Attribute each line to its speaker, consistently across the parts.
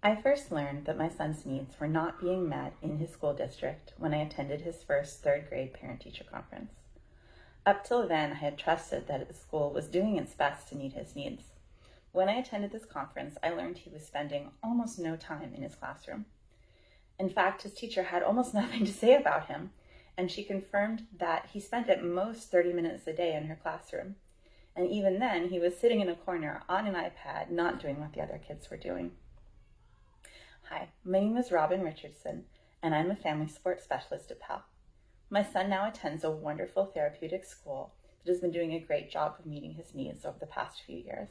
Speaker 1: I first learned that my son's needs were not being met in his school district when I attended his first third grade parent-teacher conference. Up till then, I had trusted that the school was doing its best to meet his needs. When I attended this conference, I learned he was spending almost no time in his classroom. In fact, his teacher had almost nothing to say about him, and she confirmed that he spent at most 30 minutes a day in her classroom. And even then, he was sitting in a corner on an iPad, not doing what the other kids were doing. Hi, my name is Robin Richardson, and I'm a family support specialist at PAL. My son now attends a wonderful therapeutic school that has been doing a great job of meeting his needs over the past few years.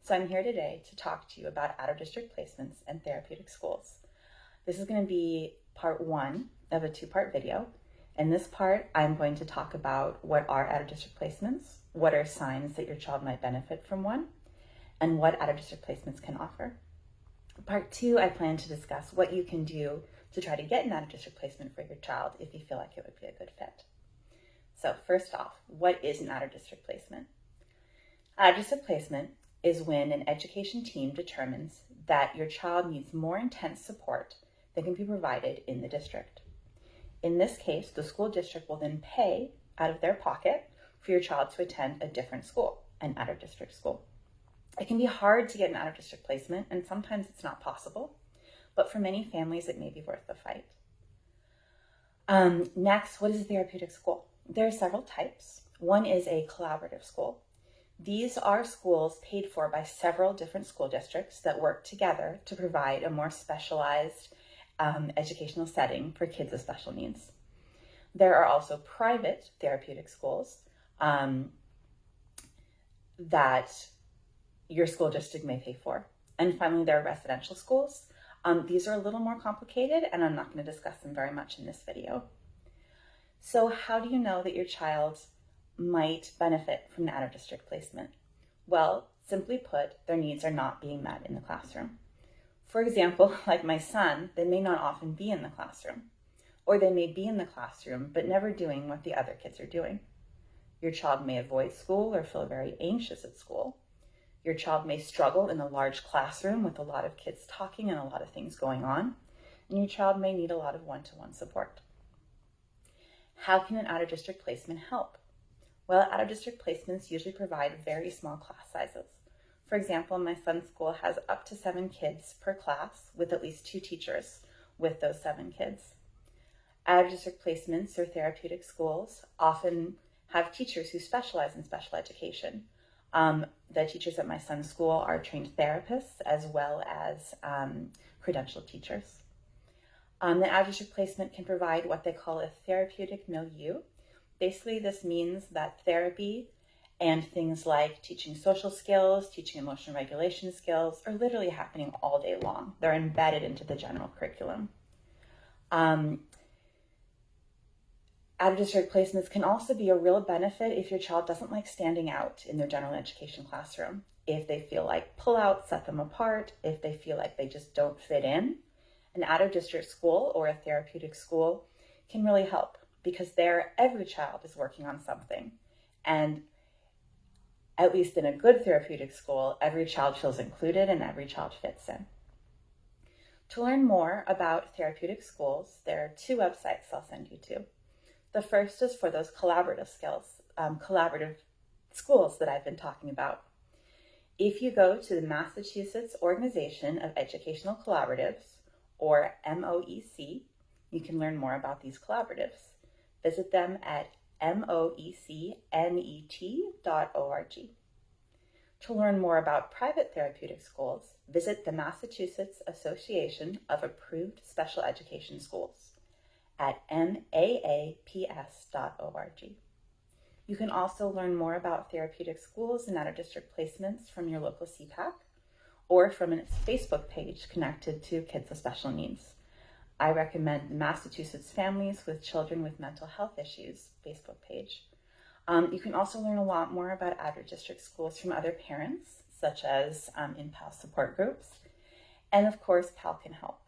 Speaker 1: So I'm here today to talk to you about out-of-district placements and therapeutic schools. This is going to be part one of a two-part video. In this part, I'm going to talk about what are out-of-district placements, what are signs that your child might benefit from one, and what out-of-district placements can offer. Part two, I plan to discuss what you can do to try to get an out-of-district placement for your child if you feel like it would be a good fit. So first off, what is an out-of-district placement? Out-of-district placement is when an education team determines that your child needs more intense support than can be provided in the district. In this case, the school district will then pay out of their pocket for your child to attend a different school, an out-of-district school. It can be hard to get an out-of-district placement, and sometimes it's not possible, but for many families, it may be worth the fight. Next, what is a therapeutic school? There are several types. One is a collaborative school. These are schools paid for by several different school districts that work together to provide a more specialized educational setting for kids with special needs. There are also private therapeutic schools that your school district may pay for. And finally, there are residential schools. These are a little more complicated, and I'm not going to discuss them very much in this video. So how do you know that your child might benefit from an out-of-district placement? Well, simply put, their needs are not being met in the classroom. For example, like my son, they may not often be in the classroom, or they may be in the classroom but never doing what the other kids are doing. Your child may avoid school or feel very anxious at school. Your child may struggle in a large classroom with a lot of kids talking and a lot of things going on, and your child may need a lot of one-to-one support. How can an out-of-district placement help? Well, out-of-district placements usually provide very small class sizes. For example, my son's school has up to 7 kids per class with at least 2 teachers with those 7 kids. Out-of-district placements or therapeutic schools often have teachers who specialize in special education. The teachers at my son's school are trained therapists as well as credentialed teachers. The out-of-district placement can provide what they call a therapeutic milieu. Basically, this means that therapy and things like teaching social skills, teaching emotional regulation skills are literally happening all day long. They're embedded into the general curriculum. Out-of-district placements can also be a real benefit if your child doesn't like standing out in their general education classroom. If they feel like pullouts set them apart, if they feel like they just don't fit in, an out-of-district school or a therapeutic school can really help because there every child is working on something. And at least in a good therapeutic school, every child feels included and every child fits in. To learn more about therapeutic schools, there are 2 websites I'll send you to. The first is for those collaborative schools that I've been talking about. If you go to the Massachusetts Organization of Educational Collaboratives, or MOEC, you can learn more about these collaboratives. Visit them at moecnet.org. To learn more about private therapeutic schools, visit the Massachusetts Association of Approved Special Education Schools at maaps.org. You can also learn more about therapeutic schools and out-of-district placements from your local CPAC or from its Facebook page connected to kids with special needs. I recommend Massachusetts Families with Children with Mental Health Issues Facebook page. You can also learn a lot more about out-of-district schools from other parents, such as in PAL support groups. And of course, PAL can help.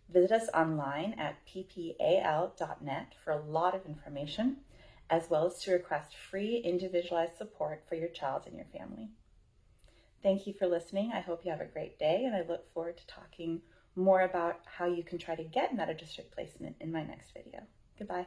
Speaker 1: Visit us online at ppal.net for a lot of information, as well as to request free individualized support for your child and your family. Thank you for listening. I hope you have a great day, and I look forward to talking more about how you can try to get meta district placement in my next video. Goodbye.